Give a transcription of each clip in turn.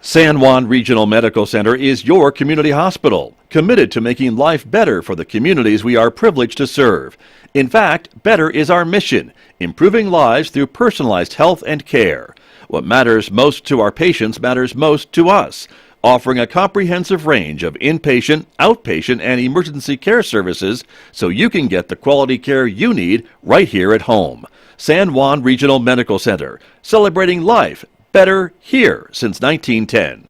San Juan Regional Medical Center is your community hospital, committed to making life better for the communities we are privileged to serve. In fact, better is our mission, improving lives through personalized health and care. What matters most to our patients matters most to us, offering a comprehensive range of inpatient, outpatient, and emergency care services so you can get the quality care you need right here at home. San Juan Regional Medical Center, celebrating life better here since 1910.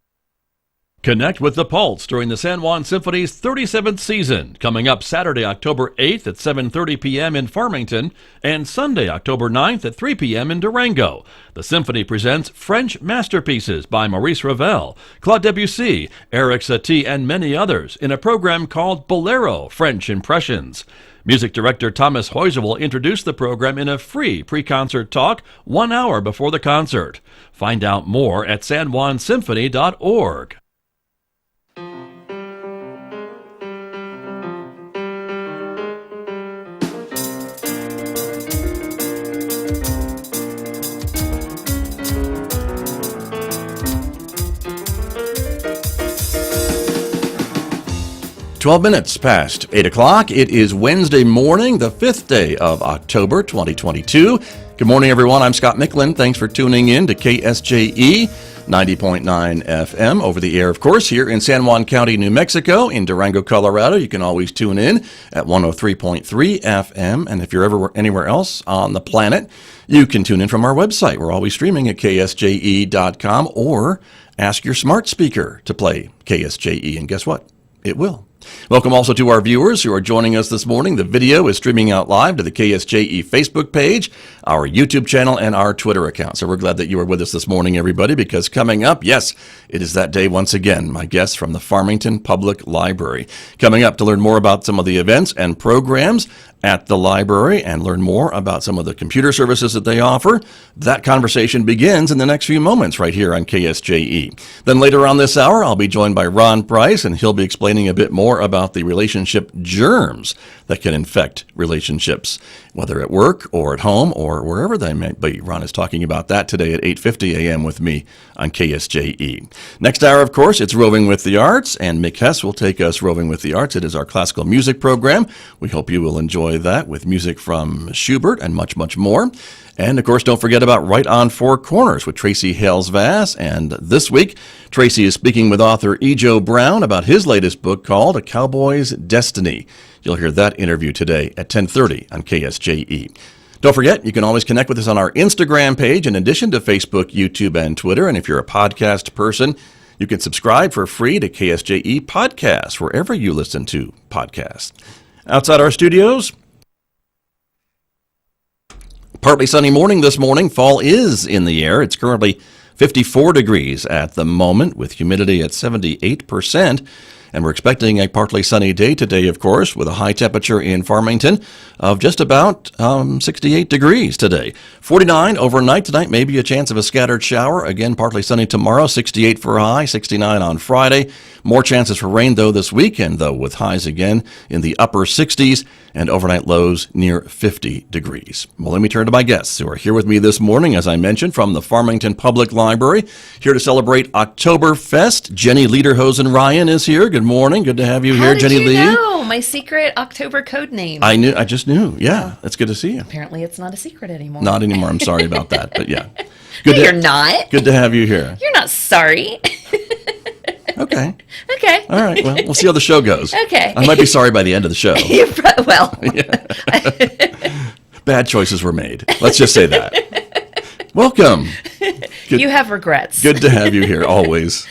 Connect with The Pulse during the San Juan Symphony's 37th season, coming up Saturday, October 8th at 7:30 p.m. in Farmington and Sunday, October 9th at 3 p.m. in Durango. The Symphony presents French masterpieces by Maurice Ravel, Claude Debussy, Eric Satie, and many others in a program called Bolero French Impressions. Music director Thomas Heuser will introduce the program in a free pre-concert talk 1 hour before the concert. Find out more at sanjuansymphony.org. Twelve minutes past 8 o'clock. It is Wednesday morning, the 5th day of October 2022. Good morning, everyone. I'm Scott Michlin. Thanks for tuning in to KSJE 90.9 FM over the air, of course, here in San Juan County, New Mexico. In Durango, Colorado, you can always tune in at 103.3 FM. And if you're ever anywhere else on the planet, you can tune in from our website. We're always streaming at ksje.com, or ask your smart speaker to play KSJE. And guess what? It will. Welcome also to our viewers who are joining us this morning. The video is streaming out live to the KSJE Facebook page, our YouTube channel, and our Twitter account. So we're glad that you are with us this morning, everybody, because coming up, yes, it is that day once again. My guests from the Farmington Public Library. Coming up to learn more about some of the events and programs at the library and learn more about some of the computer services that they offer. That conversation begins in the next few moments right here on KSJE. Then later on this hour, I'll be joined by Ron Price, and he'll be explaining a bit more about the relationship germs that can infect relationships, whether at work or at home or wherever they may be. Ron is talking about that today at 8:50 a.m. with me on KSJE. Next hour, of course, it's Roving with the Arts, and Mick Hess will take us roving with the arts. It is our classical music program. We hope you will enjoy that with music from Schubert and much, much more. And, of course, don't forget about Right on Four Corners with Tracy Hales-Vass. And this week, Tracy is speaking with author E. Joe Brown about his latest book called A Cowboy's Destiny. You'll hear that interview today at 10:30 on KSJE. Don't forget, you can always connect with us on our Instagram page in addition to Facebook, YouTube, and Twitter. And if you're a podcast person, you can subscribe for free to KSJE Podcasts wherever you listen to podcasts. Outside our studios, partly sunny morning this morning. Fall is in the air. It's currently 54 degrees at the moment with humidity at 78%. And we're expecting a partly sunny day today, of course, with a high temperature in Farmington of just about 68 degrees today. 49 overnight tonight, maybe a chance of a scattered shower. Again, partly sunny tomorrow, 68 for a high, 69 on Friday. More chances for rain, though, this weekend, though, with highs again in the upper 60s and overnight lows near 50 degrees. Well, let me turn to my guests who are here with me this morning, as I mentioned, from the Farmington Public Library, here to celebrate Oktoberfest. Jenny Lederhosen Ryan is here. Good morning. Good to have you here, Jenny Lee. How did you know my secret October code name? I just knew. Yeah, it's good to see you. Apparently, it's not a secret anymore. Not anymore. I'm sorry about that, but yeah. No, you're not. Good to have you here. You're not sorry. Okay. Okay. All right. Well, we'll see how the show goes. Okay. I might be sorry by the end of the show. Well. Bad choices were made. Let's just say that. Welcome. You have regrets. Good to have you here, always.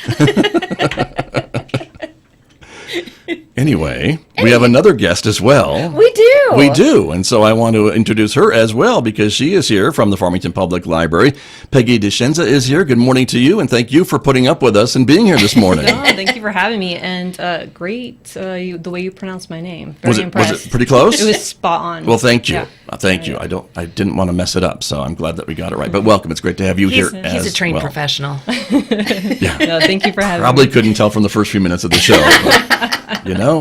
Anyway, we have another guest as well. We do. We do. And so I want to introduce her as well because she is here from the Farmington Public Library. Peggy Discenza is here. Good morning to you, and thank you for putting up with us and being here this morning. Oh, thank you for having me. And great the way you pronounced my name. Very impressed. Was it pretty close? It was spot on. Well, thank you. Yeah. Thank you. I didn't want to mess it up, so I'm glad that we got it right. But welcome. It's great to have you here He's a trained professional. Yeah. No, thank you for having Probably me. couldn't tell from the first few minutes of the show. But,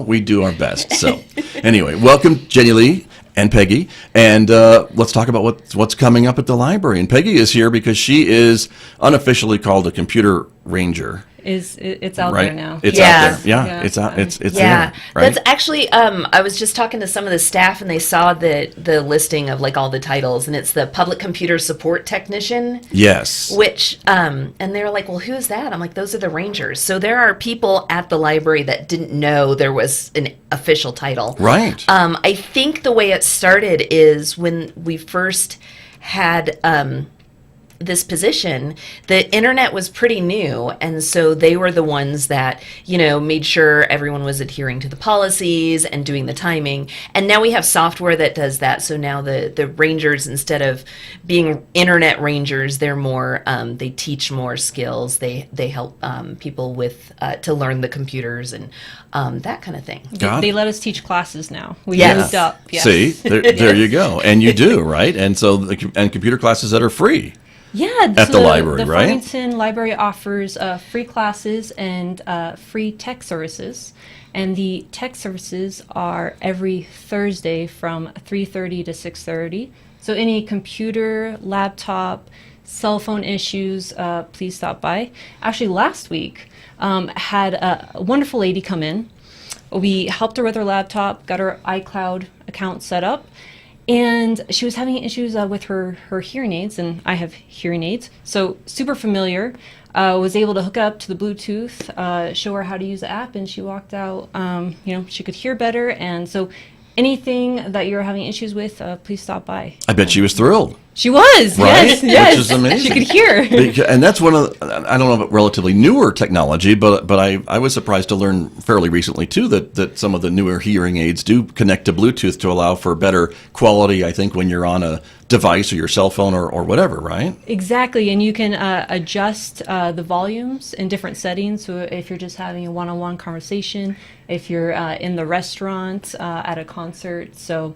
we do our best. So anyway, welcome, Jenny Lee and Peggy. And let's talk about what's coming up at the library. And Peggy is here because she is unofficially called a computer ranger. It's out Right? there now. It's Yeah. out there. Yeah, Yeah. it's out. It's Yeah, there. Right? that's actually. I was just talking to some of the staff, and they saw the listing of like all the titles, and it's the public computer support technician. Yes. Which, and they were like, "Well, who is that?" I'm like, "Those are the Rangers." So there are people at the library that didn't know there was an official title. Right. I think the way it started is when we first had this position, the internet was pretty new, and so they were the ones that, made sure everyone was adhering to the policies and doing the timing. And now we have software that does that, so now the rangers, instead of being internet rangers, they're more, they teach more skills, they help people with to learn the computers and that kind of thing. Got They it. let us teach classes now. We Yes. moved up. Yes. See, there you go. And you do, right? And so, and computer classes that are free. Yeah, At the library, the right? Farmington Library offers free classes and free tech services, and the tech services are every Thursday from 3:30 to 6:30. So any computer, laptop, cell phone issues, please stop by. Actually, last week had a wonderful lady come in. We helped her with her laptop, got her iCloud account set up. And she was having issues with her hearing aids, and I have hearing aids, so super familiar. Was able to hook up to the Bluetooth, show her how to use the app, and she walked out. She could hear better, and so anything that you're having issues with, please stop by. I bet she was thrilled. She was, Right? yes, Which is amazing. She could hear. And that's one of I don't know about relatively newer technology, but I was surprised to learn fairly recently too that some of the newer hearing aids do connect to Bluetooth to allow for better quality, I think, when you're on a device or your cell phone or whatever, right? Exactly, and you can adjust the volumes in different settings. So if you're just having a one-on-one conversation, if you're in the restaurant, at a concert, so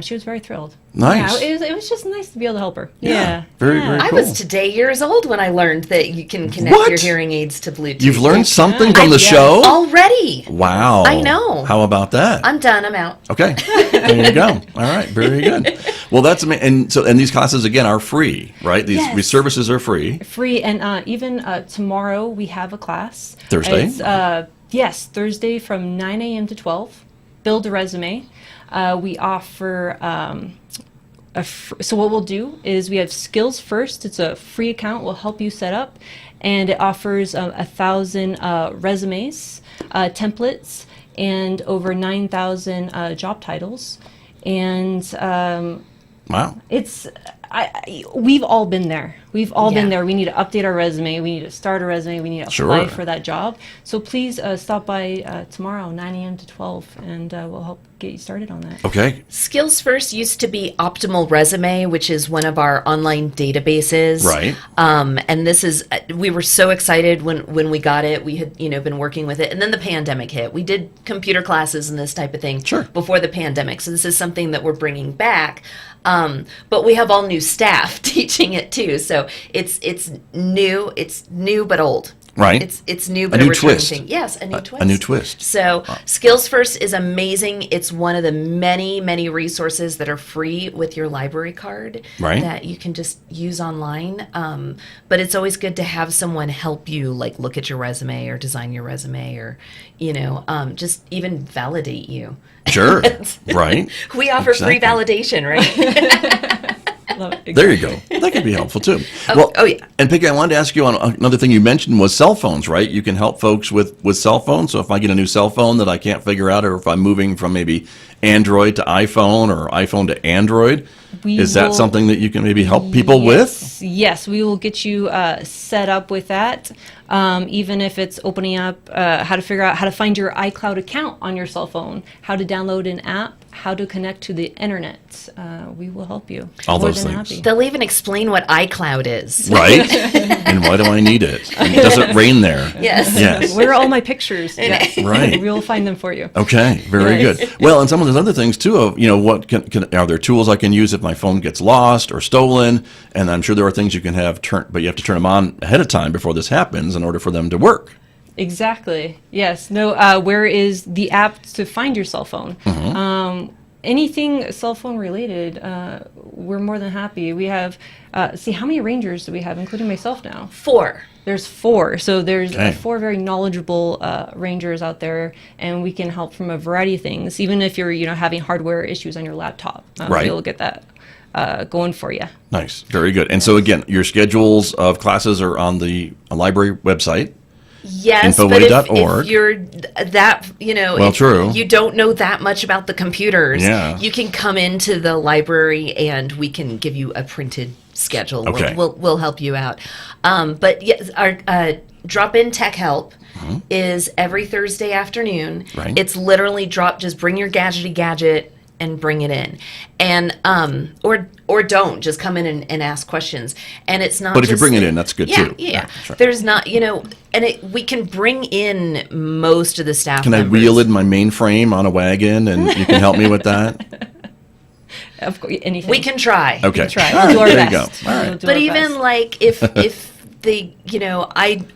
she was very thrilled. Nice. Yeah, it was just nice to be able to help her. Yeah. Very, yeah. very I cool. was today years old when I learned that you can connect What? your hearing aids to Bluetooth. You've learned something from the Yes. show? Already. Wow. I know. How about that? I'm done. I'm out. Okay, there you go. All right, very good. Well, that's amazing. And these classes again are free, right? These services are free. Free, and even tomorrow we have a class. Thursday? It's, yes, Thursday from 9 a.m. to 12. Build a resume. We offer. So what we'll do is we have Skills First. It's a free account. We'll help you set up, and it offers 1,000 resumes, templates, and over 9,000 job titles. And Wow. it's we've all been there. We've all Yeah. been there. We need to update our resume. We need to start a resume. We need to apply Sure. for that job. So please stop by tomorrow, 9 a.m. to 12, and we'll help get you started on that. Okay. Skills First used to be Optimal Resume, which is one of our online databases. Right. And this is, we were so excited when we got it. We had, been working with it. And then the pandemic hit. We did computer classes and this type of thing Sure. before the pandemic. So this is something that we're bringing back. But we have all new staff teaching it too. So it's new but old. Right. It's new A but new returning twist. thing. Yes, a new twist. A new twist. So Skills First is amazing. It's one of the many, many resources that are free with your library card Right. that you can just use online. But it's always good to have someone help you, like look at your resume or design your resume or, just even validate you. Sure. Right. We offer free Exactly. validation, right? Love it. There you go. That could be helpful too. Oh, yeah. And Peggy, I wanted to ask you on another thing you mentioned was cell phones, right? You can help folks with cell phones. So if I get a new cell phone that I can't figure out, or if I'm moving from maybe Android to iPhone or iPhone to Android, is that something that you can maybe help people with? Yes, we will get you set up with that. Even if it's opening up how to figure out how to find your iCloud account on your cell phone, how to download an app, how to connect to the internet. We will help you. All More those than things. happy. They'll even explain what iCloud is. Right? And why do I need it? And does it rain there? Yes. Yes. Where are all my pictures? Yes. Right. We will find them for you. Okay, very Yes. good. Well, and some of those other things too of, what are there tools I can use if my phone gets lost or stolen? And I'm sure there are things you can have but you have to turn them on ahead of time before this happens in order for them to work. Exactly. Yes. No. Where is the app to find your cell phone? anything cell phone related, we're more than happy. We have, see, how many rangers do we have, including myself now? 4. There's 4. So there's Okay. 4 very knowledgeable rangers out there, and we can help from a variety of things. Even if you're, having hardware issues on your laptop, Right. we'll get that going for you. Nice. Very good. And so again, your schedules of classes are on the library website. Yes, but Infoway.org. if you're that, Well, if true. you don't know that much about the computers, Yeah. you can come into the library and we can give you a printed schedule. Okay. We'll help you out. But yes, our drop-in tech help is every Thursday afternoon. Right. It's literally just bring your gadget and bring it in, and or don't just come in and ask questions. And it's not. But if you just bring it in, that's good too. Yeah. Sure. There's not, and we can bring in most of the staff. Can I members. wheel in my mainframe on a wagon and you can help me with that? Of course, anything. We can try. Okay. Try. All We'll do our right, there you best. go. All right. We'll do But our even best. like if they,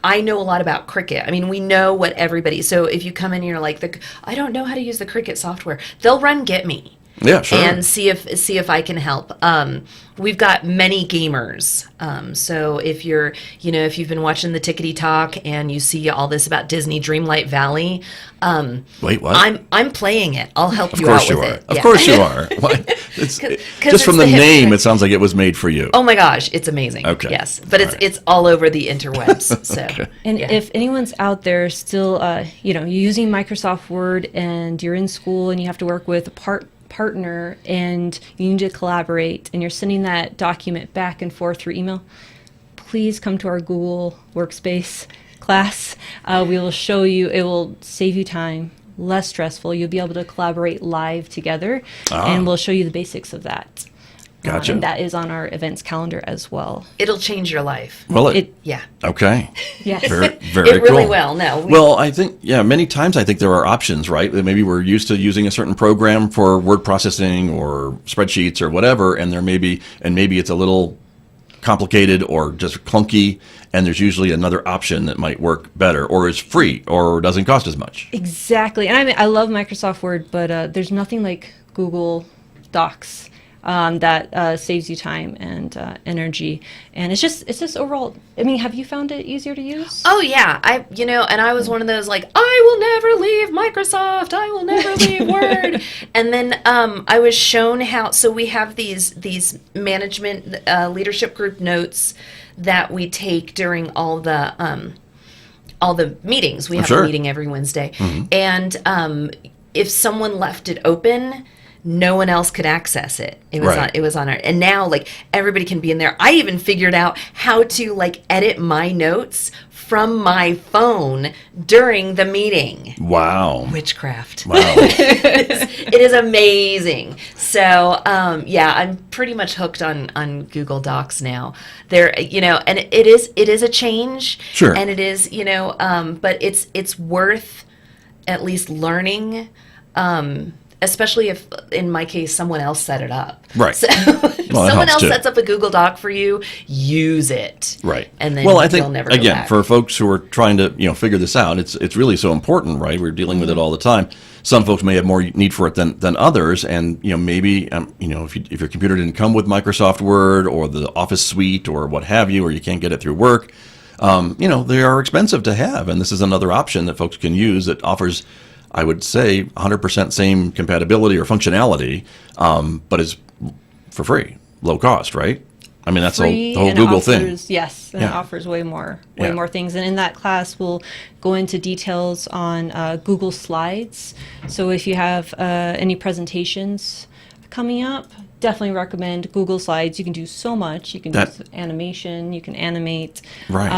I know a lot about Cricut. I mean, we know what everybody. So if you come in and you're like, I don't know how to use the Cricut software, they'll run Get Me. Yeah, sure. And see if I can help. We've got many gamers. So if if you've been watching the Tickety Talk and you see all this about Disney Dreamlight Valley, Wait, what? I'm playing it. I'll help Of you course out you with are. it. Of Yeah. course you are. Why? It's, 'Cause just from it's the the name, history. it sounds like it was made for you. Oh my gosh, it's amazing. Okay. Yes, but All right. it's all over the interwebs. So. And yeah. if anyone's out there still, you're using Microsoft Word and you're in school and you have to work with a partner and you need to collaborate and you're sending that document back and forth through email, please come to our Google Workspace class. We will show you, it will save you time, less stressful. You'll be able to collaborate live together, and we'll show you the basics of that. Gotcha. And that is on our events calendar as well. It'll change your life. Well, Yeah. okay. Yes. Very, very It really cool. will. No. Well, I think, many times I think there are options, right? That maybe we're used to using a certain program for word processing or spreadsheets or whatever, and maybe it's a little complicated or just clunky, and there's usually another option that might work better or is free or doesn't cost as much. Exactly. And I love Microsoft Word, but there's nothing like Google Docs that saves you time and energy. And it's just overall, I mean, have you found it easier to use? Oh yeah, and I was one of those like, I will never leave Microsoft. I will never leave Word. And then I was shown how. So we have these management leadership group notes that we take during all the meetings. We have Sure. a meeting every Wednesday, and if someone left it open, no one else could access it. It was Right. it was on our, and now like everybody can be in there. I even figured out how to like edit my notes from my phone during the meeting. Wow. Witchcraft. Wow. It is amazing. So I'm pretty much hooked on Google Docs now. There, and it is a change. Sure. And it is, but it's worth at least learning. Especially if, in my case, someone else set it up. Right. So if Well, that someone helps else too. sets up a Google Doc for you, use it. Right. And then well, I think you'll never go again, back. for folks who are trying to figure this out, it's really so important, right? We're dealing with it all the time. Some folks may have more need for it than others, and maybe if your computer didn't come with Microsoft Word or the Office suite or what have you, or you can't get it through work, they are expensive to have, and this is another option that folks can use that offers, I would say, 100% same compatibility or functionality, but is for free, low cost, right? I mean, that's Free the whole and Google thing. Yes, and it Yeah. offers way more Yeah. things. And in that class, we'll go into details on Google Slides. So if you have any presentations coming up, definitely recommend Google Slides. You can do so much. You can do animation. You can animate. Right.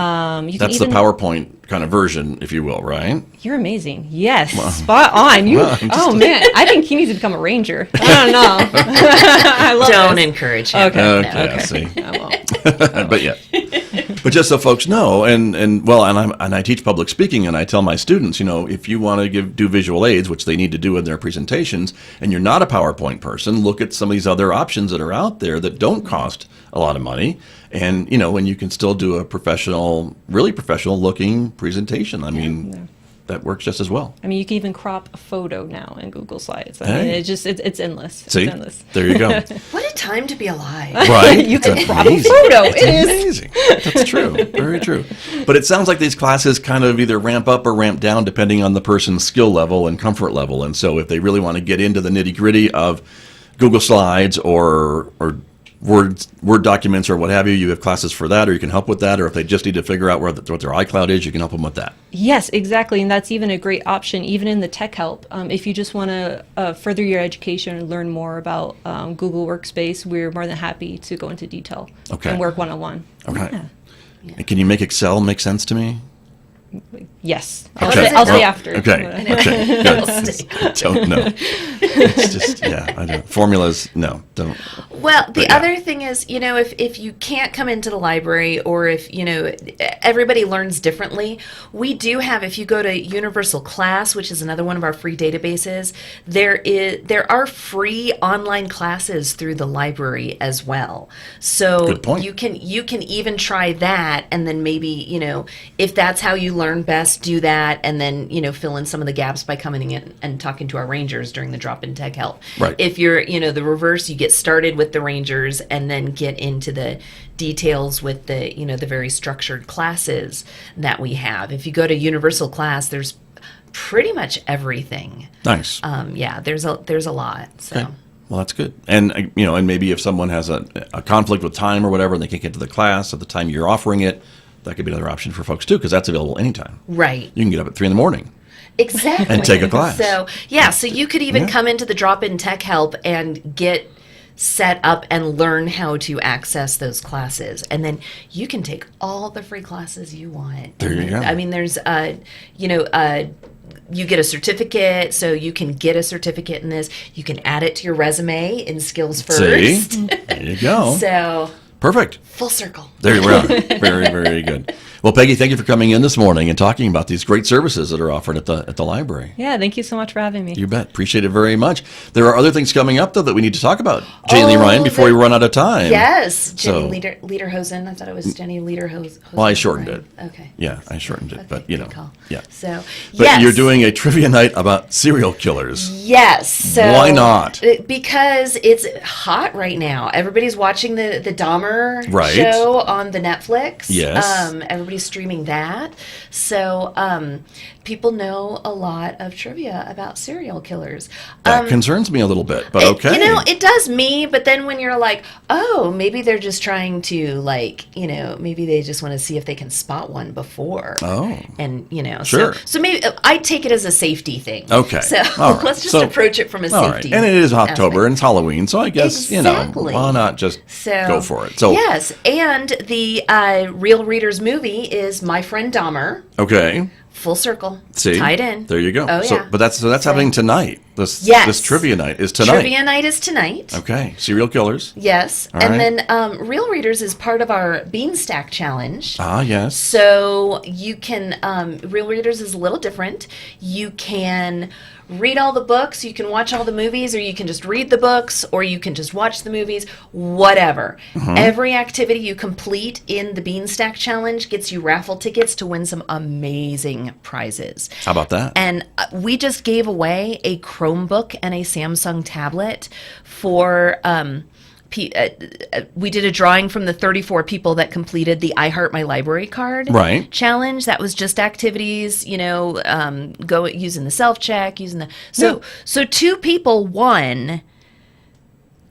You That's can the PowerPoint kind of version, if you will, right? You're amazing. Yes, spot on. You. Well, Oh man, I think he needs to become a ranger. I don't know. I love Don't this. encourage him. Okay. Okay, No. I see. I won't. But yeah. But just so folks know, and I teach public speaking, and I tell my students, if you want to do visual aids, which they need to do in their presentations, and you're not a PowerPoint person, look at some of these other options that are out there that don't cost a lot of money, and when you can still do a really professional looking presentation. I mean, that works just as well. I mean, you can even crop a photo now in Google Slides. I Hey. mean, it's endless. See, It's endless. there you go. What a time to be alive. Right? You can It's crop a amazing. photo. It's It is. amazing. That's true. Very true. But it sounds like these classes kind of either ramp up or ramp down depending on the person's skill level and comfort level. And so if they really want to get into the nitty gritty of Google Slides or Word documents or what have you, you have classes for that, or you can help with that. Or if they just need to figure out what their iCloud is, you can help them with that. Yes, exactly. And that's even a great option, even in the tech help. If you just want to further your education and learn more about Google Workspace, we're more than happy to go into detail Okay. and work one-on-one. Okay. Yeah. And can you make Excel make sense to me? Yes. Okay. I'll say after. Okay. Okay. Good. I don't know. It's just, yeah, I don't. Formulas, no, don't. Well, the But yeah. other thing is, if you can't come into the library, or if, everybody learns differently, we do have, if you go to Universal Class, which is another one of our free databases, there are free online classes through the library as well. So Good point. you can even try that, and then maybe, if that's how you learn best, do that, and then, fill in some of the gaps by coming in and talking to our rangers during the drop-in tech help. Right. If you're, the reverse, you get started with the rangers and then get into the details with the, the very structured classes that we have. If you go to Universal Class, there's pretty much everything. Nice. Yeah, there's a lot. So. Okay. Well, that's good. And, and maybe if someone has a conflict with time or whatever, and they can't get to the class at the time you're offering it, that could be another option for folks too, because that's available anytime. Right. You can get up at 3 a.m. Exactly. And take a class. So, so you could even come into the drop-in tech help and get set up and learn how to access those classes. And then you can take all the free classes you want. There you go. I mean, there's, you get a certificate, so you can get a certificate in this. You can add it to your resume in Skills First. See? There you go. So, Perfect. full circle. There we are. Very, very good. Well, Peggy, thank you for coming in this morning and talking about these great services that are offered at the library. Yeah, thank you so much for having me. You bet. Appreciate it very much. There are other things coming up, though, that we need to talk about. Jenny Lee Ryan, before we run out of time. Yes, Jenny So- Lederhosen. I thought it was Jenny Lederhosen. Well, I shortened it. Okay. Yeah, I shortened it, Okay, but good call. yeah. So, But yes. you're doing a trivia night about serial killers. Yes. So Why not? Because it's hot right now. Everybody's watching the Dahmer Right. show on the Netflix. Yes. Everybody's streaming that. So people know a lot of trivia about serial killers. That concerns me a little bit, but It- okay. it does me, but then when you're like, oh, maybe they're just trying to, maybe they just want to see if they can spot one before. Oh. And, Sure. so maybe I take it as a safety thing. Okay. So All right. let's just So- approach it from a All right. safety And it is October aspect. and it's Halloween, so I guess, Exactly. why not just So, go for it? So, yes, and the Real Readers movie is My Friend Dahmer. okay. Full circle. See? Tied in. There you go. Oh, So, yeah. but that's happening tonight. This Yes. trivia night is tonight. Trivia night is tonight. Okay. Serial killers. Yes. All and right. then Real Readers is part of our Beanstack Challenge. Ah, yes. So you can, Real Readers is a little different. You can read all the books, you can watch all the movies, or you can just read the books, or you can just watch the movies, whatever. Mm-hmm. Every activity you complete in the Beanstack Challenge gets you raffle tickets to win some amazing prizes. How about that? And we just gave away a Chromebook and a Samsung tablet for. We did a drawing from the 34 people that completed the I Heart My Library card Right. challenge. That was just activities, go using the self check, using the so 2 people won.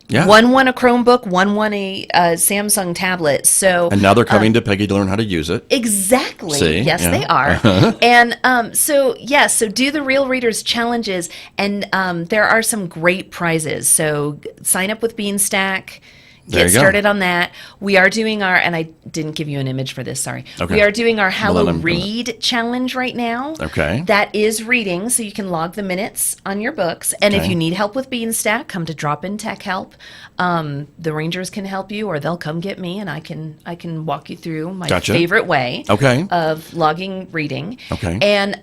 Yeah. One won a Chromebook, one won a Samsung tablet. So And now they're coming to Peggy to learn how to use it. exactly. See? Yes, Yeah. they are. And so do the Real Readers challenges, and there are some great prizes. So sign up with Beanstack. There Get you go. started on that. We are doing and I didn't give you an image for this, sorry. Okay. We are doing our Well, Hello then I'm gonna- Read challenge right now. Okay. That is reading, so you can log the minutes on your books. And if Okay. you need help with Beanstack, come to Drop-In Tech Help. The Rangers can help you, or they'll come get me, and I can walk you through my Gotcha. favorite way Okay. of logging reading. Okay. And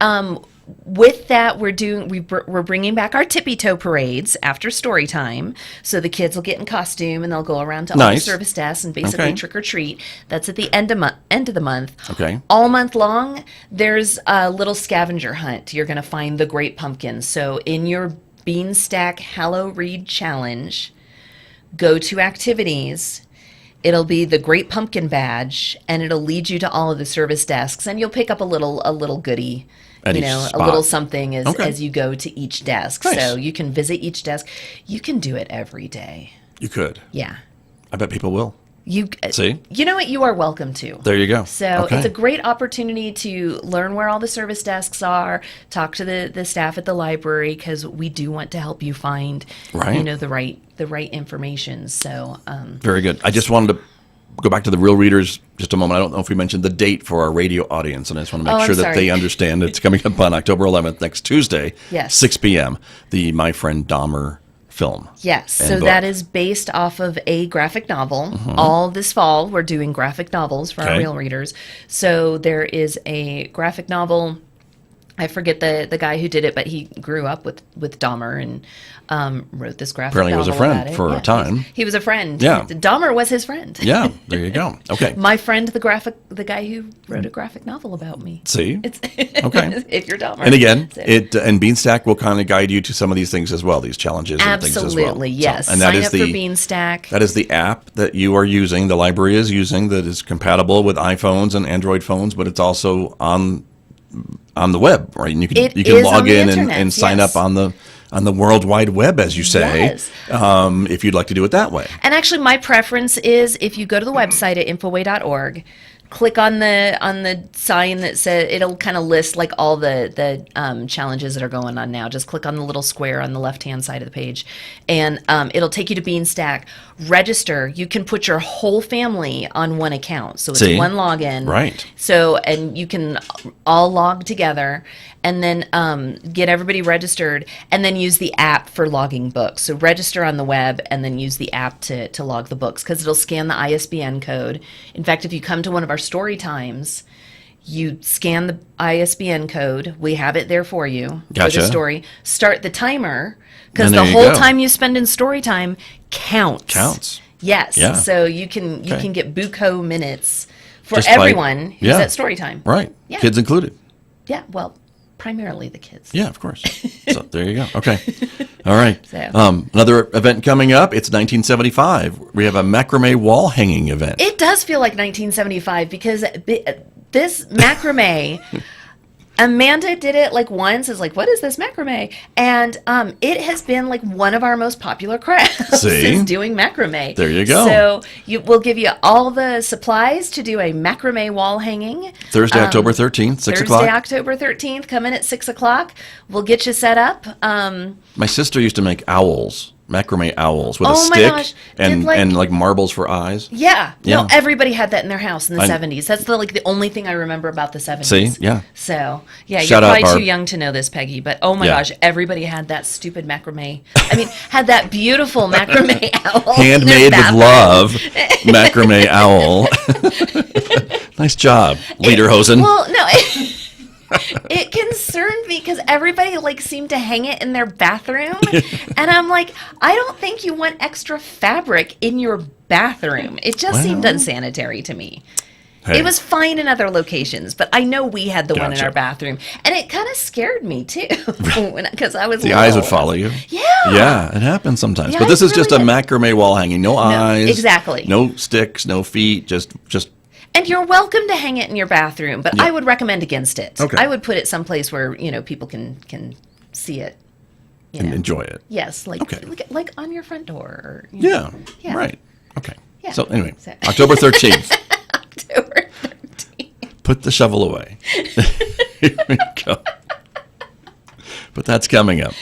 with that, we're bringing back our Tippy Toe Parades after story time. So the kids will get in costume and they'll go around to all the Nice. service desks and basically Okay. trick or treat. That's at the end of the month. Okay. All month long, there's a little scavenger hunt. You're going to find the great pumpkins. So in your Beanstack Hallow Read Challenge, go to activities. It'll be the Great Pumpkin Badge, and it'll lead you to all of the service desks, and you'll pick up a little goodie, At each a spot. little something Okay. as you go to each desk. Nice. So you can visit each desk. You can do it every day. You could. Yeah. I bet people will. You See? You know what? You are welcome to. There you go. So Okay. it's a great opportunity to learn where all the service desks are, talk to the staff at the library, because we do want to help you find, Right. the right information. So Very good. I just wanted to go back to the real readers just a moment. I don't know if we mentioned the date for our radio audience, and I just want to make Oh, I'm sure that sorry. they understand it's coming up on October 11th, next Tuesday, Yes. 6 p.m., the My Friend Dahmer film. yes, and so book. that is based off of a graphic novel. All this fall, we're doing graphic novels for our Okay. real readers. So there is a graphic novel. I forget the guy who did it, but he grew up with Dahmer and wrote this graphic Apparently he was a novel friend about it. for a time. He was a friend. Yeah. Dahmer was his friend. Yeah, there you go. Okay. My friend, the guy who wrote a graphic novel about me. See? It's Okay. if you're Dahmer. And again, So- and Beanstack will kind of guide you to some of these things as well, these challenges and things as well. Absolutely, yes. So, and that Sign is up for the Beanstack. that is the app that you are using, the library is using, that is compatible with iPhones and Android phones, but it's also on the web, right? And you can It you can is log on the in internet, and sign yes. up on the World Wide Web, as you say, Yes. if you'd like to do it that way. And actually, my preference is if you go to the website at infoway.org, click on the sign that says it'll kind of list like all the challenges that are going on now. Just click on the little square on the left hand side of the page, and it'll take you to Beanstack. Register. You can put your whole family on one account, so it's See? one login. Right. So and you can all log together, and then get everybody registered, and then use the app for logging books. So register on the web, and then use the app to log the books, because it'll scan the ISBN code. In fact, if you come to one of our story times, you scan the ISBN code. We have it there for you for Gotcha. the story. Start the timer, because And the there you whole go. time you spend in story time counts. Counts. Yes. Yeah. So you can Okay. get buco minutes for Just by- everyone who's yeah. at story time. Right. Yeah. Kids included. Yeah, well, primarily the kids. Yeah, of course. So there you go. Okay. All right. So- Another event coming up. It's 1975. We have a macrame wall hanging event. It does feel like 1975 because this macrame, Amanda did it like once. Is like, what is this macrame? And it has been like one of our most popular crafts. See? Is doing macrame. There you go. So we'll give you all the supplies to do a macrame wall hanging. Thursday, October 13th, 6 Thursday, o'clock. October 13th. Come in at 6 o'clock. We'll get you set up. My sister used to make owls, macrame owls with a Oh my stick gosh. and Did, like- marbles for eyes. Yeah. Yeah. No, everybody had that in their house in the I- 70s. That's the only thing I remember about the 70s. See? Yeah. So, yeah, Shout you're out probably Barb. too young to know this, Peggy, but oh my Yeah. gosh, everybody had that stupid macrame. I mean, had that beautiful macrame owl. in their Handmade with bathroom. love, macrame owl. Nice job, Lederhosen. Well, no. It concerned me because everybody like seemed to hang it in their bathroom, and I'm like, I don't think you want extra fabric in your bathroom. It just seemed Well. unsanitary to me. Hey. It was fine in other locations, but I know we had the one in Gotcha. our bathroom, and it kind of scared me too because I was The eyes would little. follow you. Yeah. Yeah, it happens sometimes. The But this eyes is just a really macrame wall hanging. No eyes. exactly. No sticks, no feet, just And you're welcome to hang it in your bathroom, but Yeah. I would recommend against it. Okay. I would put it someplace where people can see it. You and know. enjoy it. Yes, Okay. like on your front door. Or, Yeah. Yeah. Right. Okay. Yeah. So anyway, So- October 13th. October 13th. Put the shovel away. Here we go. But that's coming up.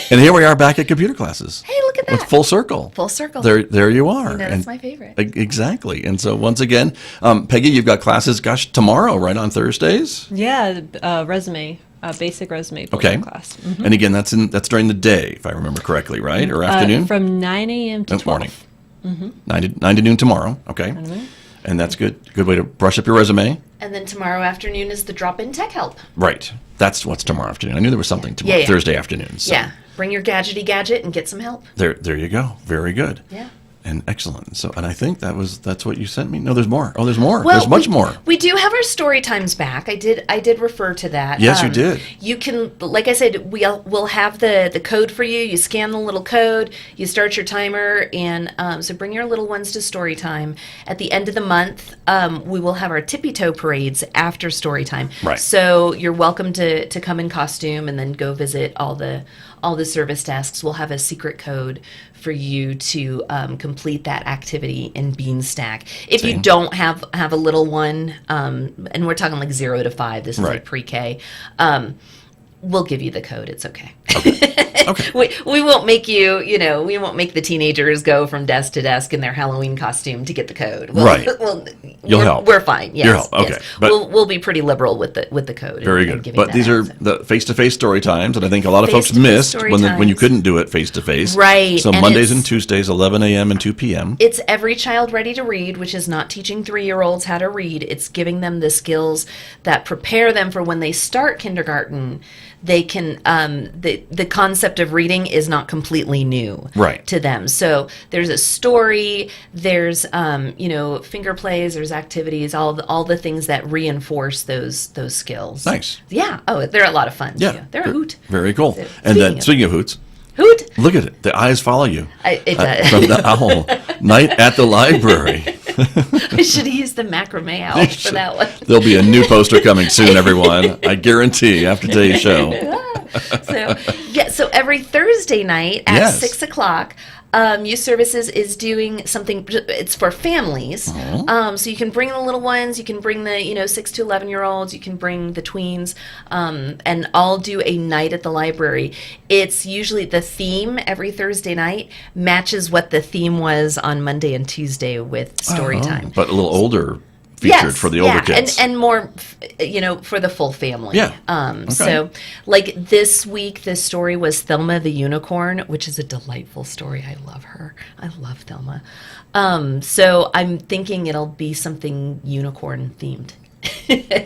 And here we are back at computer classes. Hey, look at With that. full circle. Full circle. There you are. You know, And- that's my favorite. Exactly. And so once again, Peggy, you've got classes, tomorrow, right, on Thursdays? Yeah, resume, basic resume Okay. building class. Mhm. And again, that's during the day, if I remember correctly, right? Or afternoon? From 9 a.m. to Oh, 12. morning. 9 to noon tomorrow. Okay. And that's good. Good way to brush up your resume. And then tomorrow afternoon is the drop-in tech help. Right. That's what's tomorrow afternoon. I knew there was something tomorrow, Yeah, yeah. Thursday afternoon. So Yeah. Bring your gadgety gadget and get some help. there you go. Very good. Yeah. And excellent. So, and I think that's what you sent me. No, there's more. Oh, there's more. Well, there's much more. We do have our story times back. I did refer to that. Yes, you did. You can, like I said, we'll have the code for you. You scan the little code, you start your timer, and so bring your little ones to story time. At the end of the month, we will have our Tippy Toe Parades after story time. Right. So you're welcome to come in costume and then go visit all the service desks. We'll have a secret code for you to complete that activity in Beanstack. If you don't have a little one, and we're talking like 0 to 5, this is Right. like pre-K, we'll give you the code. It's okay. Okay. We won't make you, we won't make the teenagers go from desk to desk in their Halloween costume to get the code. Right. You'll help. We're fine. Yes. You'll help. Okay. Yes. But- We'll be pretty liberal with the code. Very and good. giving But that these out, are so. the face-to-face story times, and I think a lot of folks Face-to-face missed story when you times. couldn't do it face-to-face. Right, So and Mondays it's- and Tuesdays, 11 a.m. and 2 p.m. It's Every Child Ready to Read, which is not teaching 3-year-olds how to read. It's giving them the skills that prepare them for when they start kindergarten. They can, the concept of reading is not completely new Right. to them. So there's a story, there's, finger plays, there's activities, all the things that reinforce those skills. Nice. Yeah. Oh, they're a lot of fun, Yeah. too. They're a hoot. Very cool. So, And then, speaking speaking of hoots, Hoot! look at it. The eyes follow you. It does. From the owl. Night at the library. I should have used the macrame owl for that one. There'll be a new poster coming soon, everyone. I guarantee after today's show. So every Thursday night at Yes. 6:00, Youth Services is doing something. It's for families, so you can bring the little ones, you can bring the 6 to 11-year-olds, you can bring the tweens, and all do a night at the library. It's usually the theme every Thursday night matches what the theme was on Monday and Tuesday with story time. But a little older featured for the older kids. and more, for the full family. Yeah. So, like this week, this story was Thelma the Unicorn, which is a delightful story. I love her. I love Thelma. So I'm thinking it'll be something unicorn themed.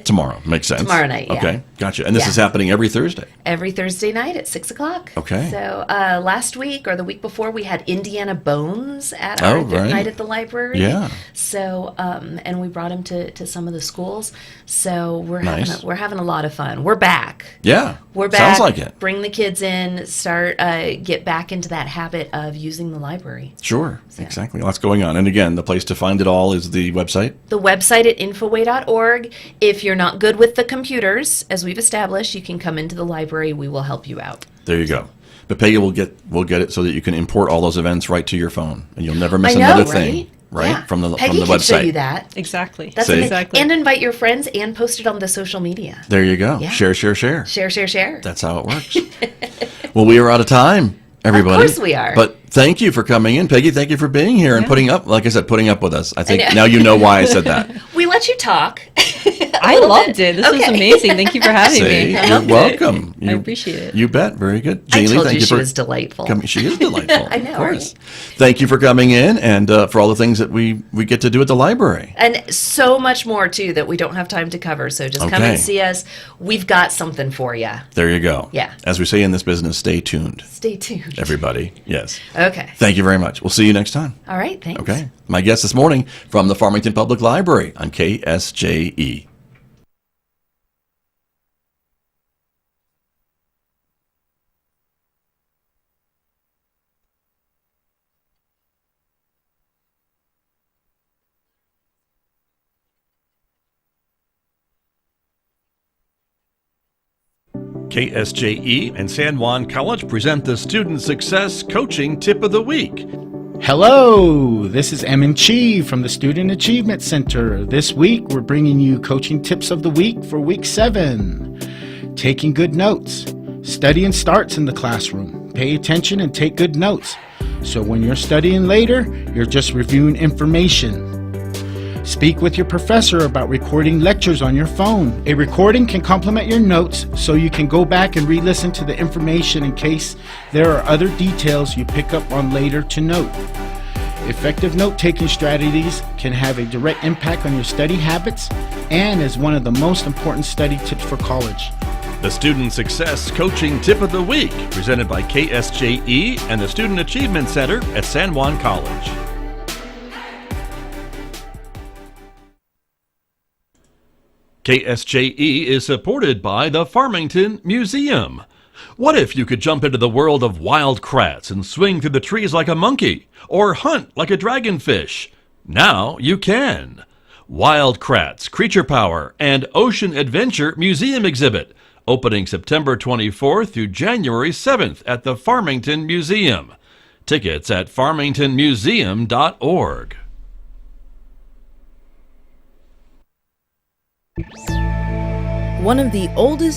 Tomorrow. Makes sense. Tomorrow night, yeah. Okay. Gotcha. And this Yeah. is happening every Thursday. Every Thursday night at 6:00. Okay. So last week or the week before, we had Indiana Bones at our right. night at the library. Yeah. So and we brought him to some of the schools. So we're Nice. having a lot of fun. We're back. Yeah. We're back. Sounds like it. Bring the kids in. Start get back into that habit of using the library. Sure. Exactly. Lots going on. And again, the place to find it all is the website. The website at infoway.org. If you're not good with the computers, as we've established, you can come into the library. We will help you out. There you go. But Peggy will get it so that you can import all those events right to your phone, and you'll never miss I know, another right? thing. Right? Yeah. From the Peggy website. can show you that. Exactly. That's See? amazing. Exactly. And invite your friends and post it on the social media. There you go. Yeah. Share. Share. That's how it works. Well, we are out of time, everybody. Of course we are. But thank you for coming in, Peggy. Thank you for being here and putting up with us. I think know. now you know why I said that. We let you talk. I loved it. This was amazing. Thank you for having See, me. I you're loved it. welcome. I appreciate it. You bet. Very good. I Jeannie, told thank you you she for was delightful. coming. She is delightful. I know, Of course. Thank you for coming in and for all the things that we get to do at the library. And so much more, too, that we don't have time to cover. So just come Okay. and see us. We've got something for you. There you go. Yeah. As we say in this business, stay tuned, Stay tuned. everybody. Yes. Okay. Thank you very much. We'll see you next time. All right. Thanks. Okay. My guest this morning from the Farmington Public Library on KSJE. KSJE and San Juan College present the Student Success Coaching Tip of the Week. Hello, this is Emin Chi from the Student Achievement Center. This week, we're bringing you coaching tips of the week for week 7. Taking good notes. Studying starts in the classroom. Pay attention and take good notes. So when you're studying later, you're just reviewing information. Speak with your professor about recording lectures on your phone. A recording can complement your notes so you can go back and re-listen to the information in case there are other details you pick up on later to note. Effective note-taking strategies can have a direct impact on your study habits and is one of the most important study tips for college. The Student Success Coaching Tip of the Week, presented by KSJE and the Student Achievement Center at San Juan College. KSJE is supported by the Farmington Museum. What if you could jump into the world of wild kratts and swing through the trees like a monkey, or hunt like a dragonfish? Now you can. Wild Kratts, Creature Power, and Ocean Adventure Museum Exhibit, opening September 24th through January 7th at the Farmington Museum. Tickets at farmingtonmuseum.org. One of the oldest